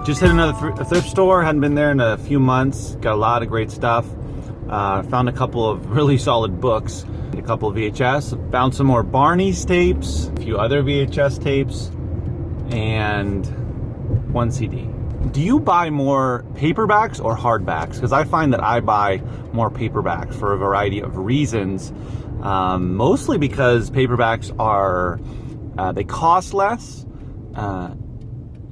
Just hit another thrift store, hadn't been there in a few months, got a lot of great stuff. Found a couple of really solid books, a couple of VHS, found some more Barney's tapes, a few other VHS tapes, and one CD. Do you buy more paperbacks or hardbacks? Because I find that I buy more paperbacks for a variety of reasons. Mostly because paperbacks are, they cost less,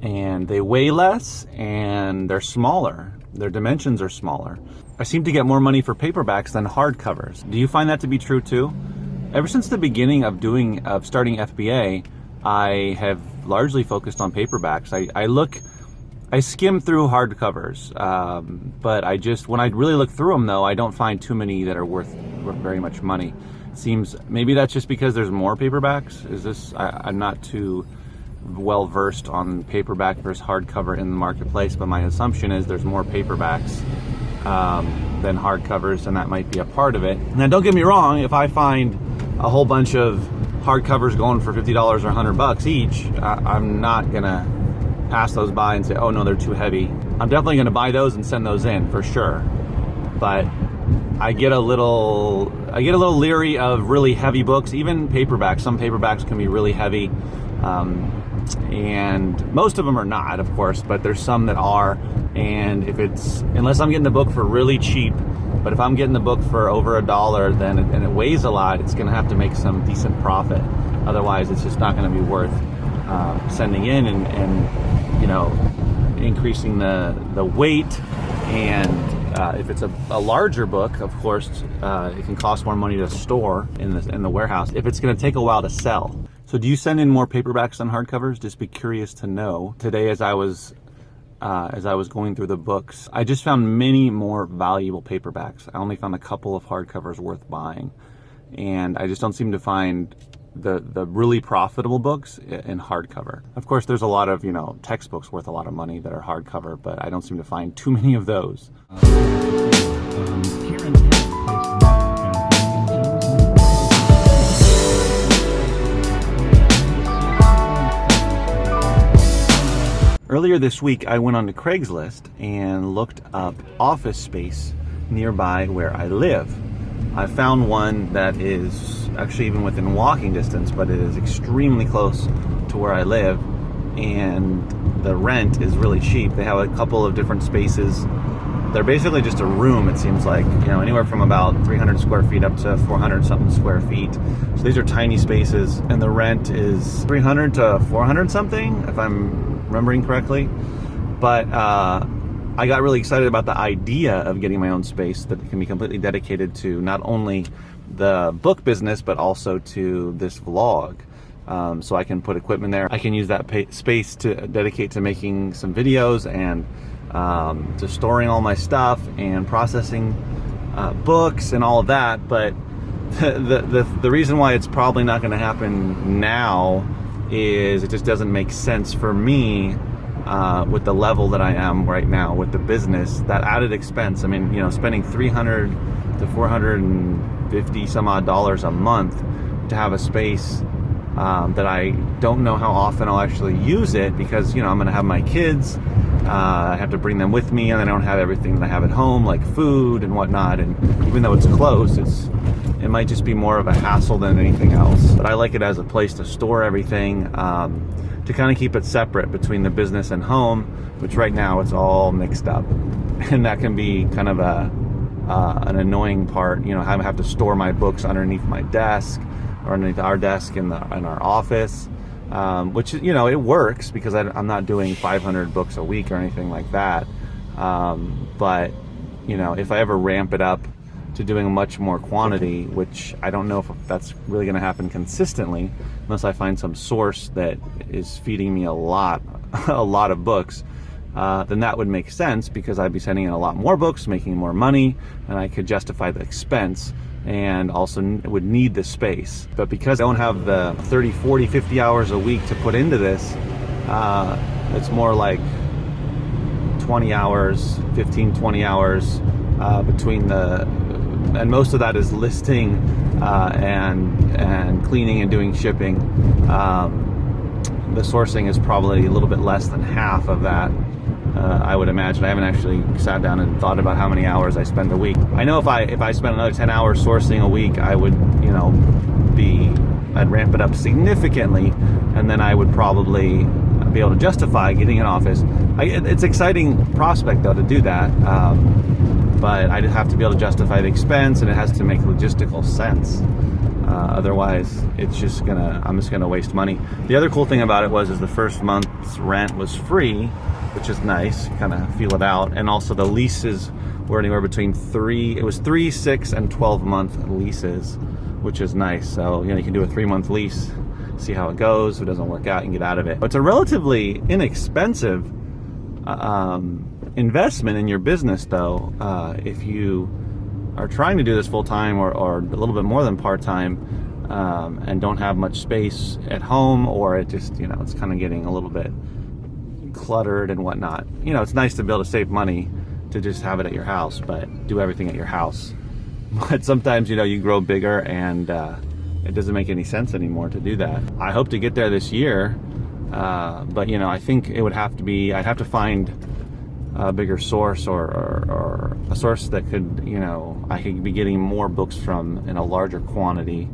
and they weigh less, and they're smaller. Their dimensions are smaller. I seem to get more money for paperbacks than hardcovers. Do you find that to be true too? Ever since the beginning of starting FBA, I have largely focused on paperbacks. I skim through hardcovers, but when I really look through them though, I don't find too many that are worth very much money. It seems, maybe that's just because there's more paperbacks. I'm not too well versed on paperback versus hardcover in the marketplace, but my assumption is there's more paperbacks than hardcovers, and that might be a part of it. Now, don't get me wrong, if I find a whole bunch of hardcovers going for $50 or $100 each, I'm not gonna pass those by and say, oh no, they're too heavy. I'm definitely gonna buy those and send those in for sure. But I get a little leery of really heavy books, even paperbacks. Some paperbacks can be really heavy. And most of them are not, of course, but there's some that are. And unless I'm getting the book for really cheap, but if I'm getting the book for over $1, then and it weighs a lot, it's going to have to make some decent profit. Otherwise, it's just not going to be worth sending in and increasing the weight. And if it's a larger book, of course, it can cost more money to store in the warehouse if it's going to take a while to sell. So do you send in more paperbacks than hardcovers? Just be curious to know. Today, as I was going through the books, I just found many more valuable paperbacks. I only found a couple of hardcovers worth buying, and I just don't seem to find the really profitable books in hardcover. Of course, there's a lot of textbooks worth a lot of money that are hardcover, but I don't seem to find too many of those. Earlier this week, I went onto Craigslist and looked up office space nearby where I live. I found one that is actually even within walking distance, but it is extremely close to where I live, and the rent is really cheap. They have a couple of different spaces. They're basically just a room, it seems like, anywhere from about 300 square feet up to 400 something square feet. So these are tiny spaces, and the rent is 300 to 400 something, if I'm remembering correctly. But I got really excited about the idea of getting my own space that can be completely dedicated to not only the book business, but also to this vlog. So I can put equipment there. I can use that space to dedicate to making some videos and to storing all my stuff and processing books and all of that. But the reason why it's probably not going to happen now is it just doesn't make sense for me with the level that I am right now with the business. That added expense, I mean, spending $300 to $450 some odd dollars a month to have a space that I don't know how often I'll actually use it, because I'm going to have my kids. I have to bring them with me, and I don't have everything that I have at home, like food and whatnot. And even though it's close, it might just be more of a hassle than anything else. But I like it as a place to store everything, to kind of keep it separate between the business and home, which right now it's all mixed up. And that can be kind of an annoying part. I have to store my books underneath my desk or underneath our desk in our office. Which, it works because I'm not doing 500 books a week or anything like that. But, if I ever ramp it up to doing a much more quantity, which I don't know if that's really going to happen consistently unless I find some source that is feeding me a lot of books. Then that would make sense, because I'd be sending in a lot more books, making more money, and I could justify the expense, and also would need the space. But because I don't have the 30, 40, 50 hours a week to put into this, it's more like 20 hours, 15, 20 hours between and most of that is listing and cleaning and doing shipping. The sourcing is probably a little bit less than half of that. I would imagine. I haven't actually sat down and thought about how many hours I spend a week. I know if I spent another 10 hours sourcing a week, I would, I'd ramp it up significantly, and then I would probably be able to justify getting an office. It's an exciting prospect though to do that, but I'd have to be able to justify the expense, and it has to make logistical sense. Otherwise, I'm just gonna waste money. The other cool thing about it is the first month's rent was free, which is nice. Kind of feel it out, and also the leases were anywhere between 3, 6, and 12-month leases, which is nice. So you can do a 3-month lease, see how it goes. If it doesn't work out, you can get out of it. But it's a relatively inexpensive investment in your business, though, if you are trying to do this full-time or a little bit more than part-time, and don't have much space at home, or it just, it's kind of getting a little bit cluttered and whatnot. It's nice to be able to save money to just have it at your house, but do everything at your house. But sometimes, you grow bigger, and it doesn't make any sense anymore to do that. I hope to get there this year, but I think it would have to be, I'd have to find a bigger source, or a source that could, I could be getting more books from in a larger quantity,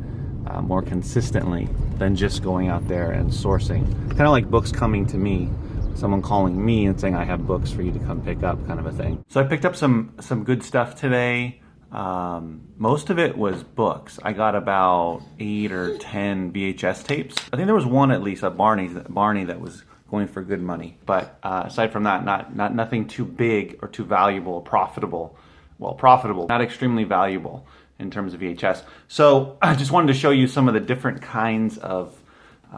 more consistently, than just going out there and sourcing. Kind of like books coming to me, someone calling me and saying, I have books for you to come pick up, kind of a thing. So I picked up some good stuff today. Most of it was books. I got about 8 or 10 VHS tapes. I think there was one, at least, a Barney that was going for good money. But aside from that, nothing too big or too valuable or profitable. Well, profitable, not extremely valuable in terms of VHS. So I just wanted to show you some of the different kinds of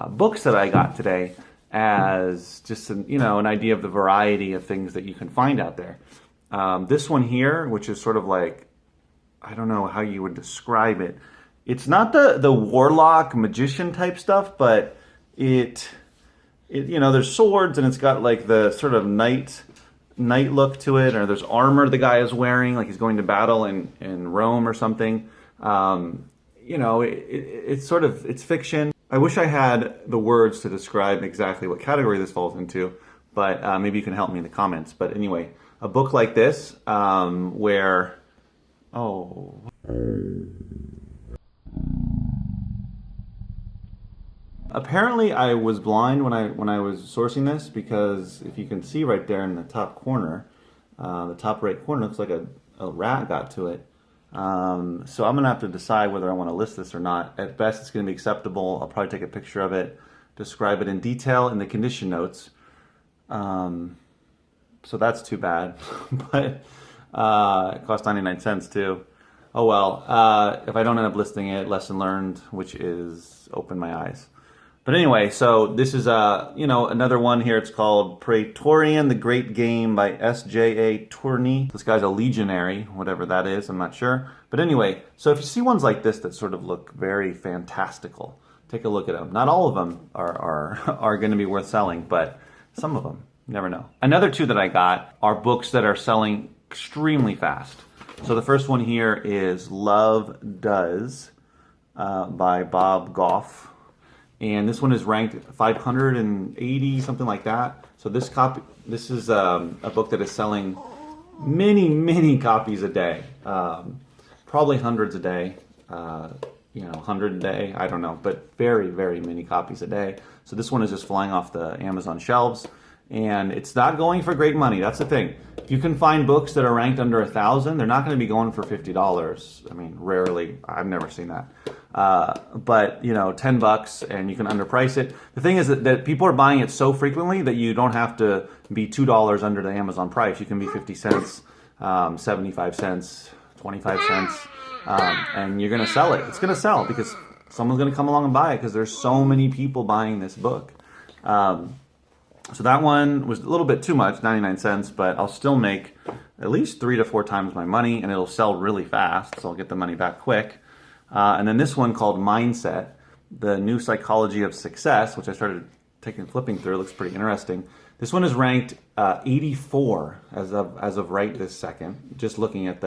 books that I got today, as just an idea of the variety of things that you can find out there. This one here, which is sort of like, I don't know how you would describe it. It's not the warlock magician type stuff, but it there's swords, and it's got like the sort of knight look to it, or there's armor the guy is wearing, like he's going to battle in Rome or something. It's fiction. I wish I had the words to describe exactly what category this falls into, but maybe you can help me in the comments. But anyway, a book like this, where, apparently I was blind when I was sourcing this, because if you can see right there in the top corner, the top right corner, looks like a rat got to it. So I'm gonna have to decide whether I want to list this or not. At best, it's gonna be acceptable. I'll probably take a picture of it, describe it in detail in the condition notes. So that's too bad, but it cost 99 cents too. Oh well, if I don't end up listing it, lesson learned, which is open my eyes. But anyway, so this is another one here. It's called Praetorian: The Great Game by S.J.A. Tourney. This guy's a legionary, whatever that is, I'm not sure. But anyway, so if you see ones like this that sort of look very fantastical, take a look at them. Not all of them are going to be worth selling, but some of them, you never know. Another two that I got are books that are selling extremely fast. So the first one here is Love Does by Bob Goff. And this one is ranked 580, something like that. So this is a book that is selling many copies a day. Probably hundreds a day, 100 a day, I don't know, but very many copies a day. So this one is just flying off the Amazon shelves, and it's not going for great money. That's the thing. If you can find books that are ranked under 1,000, they're not going to be going for $50. I mean, rarely. I've never seen that. But $10, and you can underprice it. The thing is that people are buying it so frequently that you don't have to be $2 under the Amazon price. You can be 50 cents, 75 cents, 25 cents, and you're gonna sell it. It's gonna sell because someone's gonna come along and buy it because there's so many people buying this book. So that one was a little bit too much, 99 cents, but I'll still make at least 3 to 4 times my money, and it'll sell really fast, so I'll get the money back quick. And then this one called Mindset, The New Psychology of Success, which I started flipping through. It looks pretty interesting. This one is ranked 84 as of right this second. Just looking at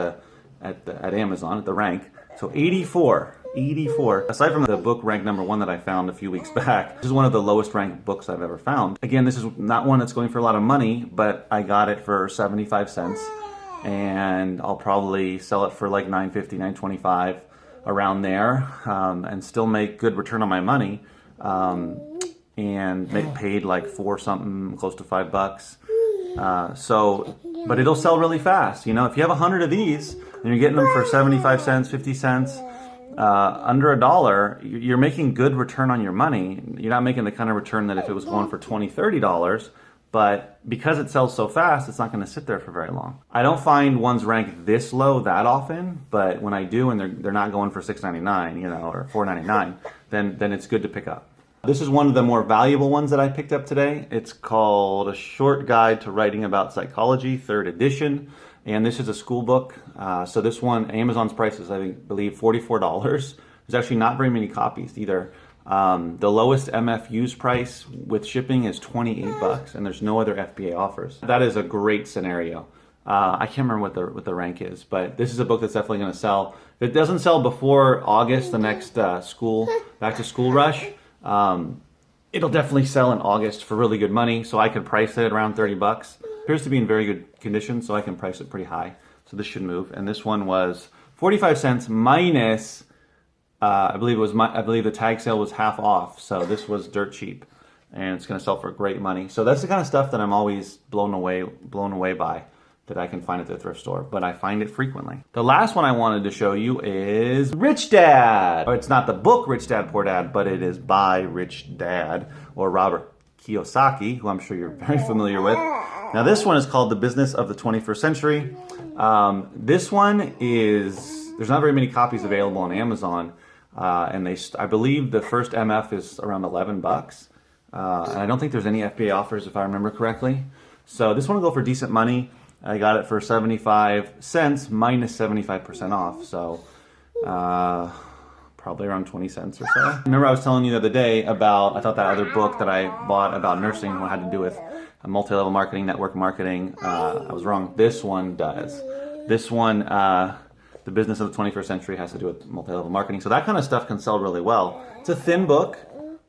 Amazon at the rank. So 84. Aside from the book ranked #1 that I found a few weeks back, this is one of the lowest ranked books I've ever found. Again, this is not one that's going for a lot of money, but I got it for 75 cents, and I'll probably sell it for like $9.50, $9.25 around there, and still make good return on my money. And make paid like $4 something, close to $5. But it'll sell really fast. You know, if you have 100 of these and you're getting them for 75 cents, 50 cents, under $1, you're making good return on your money. You're not making the kind of return that if it was going for $20, $30, but because it sells so fast, it's not going to sit there for very long. I don't find ones ranked this low that often, but when I do and they're not going for $6.99, you know, or $4.99, then it's good to pick up. This is one of the more valuable ones that I picked up today. It's called A Short Guide to Writing About Psychology, 3rd edition. And this is a school book. So this one, Amazon's price is, I believe, $44. There's actually not very many copies either. The lowest MFU's price with shipping is $28, and there's no other FBA offers. That is a great scenario. I can't remember what the rank is, but this is a book that's definitely going to sell. If it doesn't sell before August, the next back to school rush, it'll definitely sell in August for really good money, so I could price it around $30. Appears to be in very good condition, so I can price it pretty high. So this should move. And this one was 45 cents minus, I believe the tag sale was half off, so this was dirt cheap, and it's going to sell for great money. So that's the kind of stuff that I'm always blown away by, that I can find at the thrift store, but I find it frequently. The last one I wanted to show you is Rich Dad. It's not the book Rich Dad Poor Dad, but it is by Rich Dad, or Robert Kiyosaki, who I'm sure you're very familiar with. Now this one is called The Business of the 21st Century. This one there's not very many copies available on Amazon, and I believe the first MF is around $11. And I don't think there's any FBA offers if I remember correctly. So this one will go for decent money. I got it for 75 cents minus 75% off, so probably around 20 cents or so. Remember I was telling you the other day about, I thought that other book that I bought about nursing had to do with multi-level marketing, network marketing. I was wrong. This one does. This one, The Business of the 21st Century, has to do with multi-level marketing. So that kind of stuff can sell really well. It's a thin book.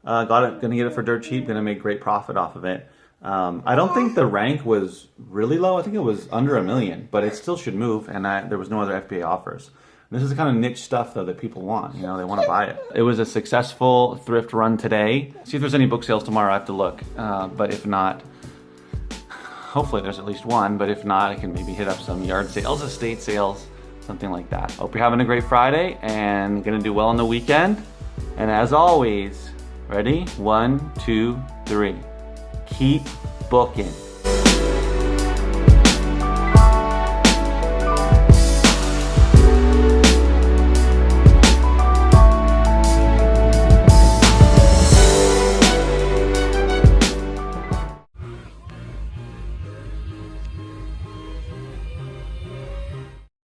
Gonna get it for dirt cheap. Gonna make great profit off of it. I don't think the rank was really low. I think it was under 1 million, but it still should move, and there was no other FBA offers. This is the kind of niche stuff, though, that people want. You know, they want to buy it. It was a successful thrift run today. See if there's any book sales tomorrow. I have to look, but if not, hopefully there's at least one, but if not, I can maybe hit up some yard sales, estate sales, something like that. Hope you're having a great Friday and gonna do well on the weekend. And as always, ready? 1, 2, 3. Keep booking.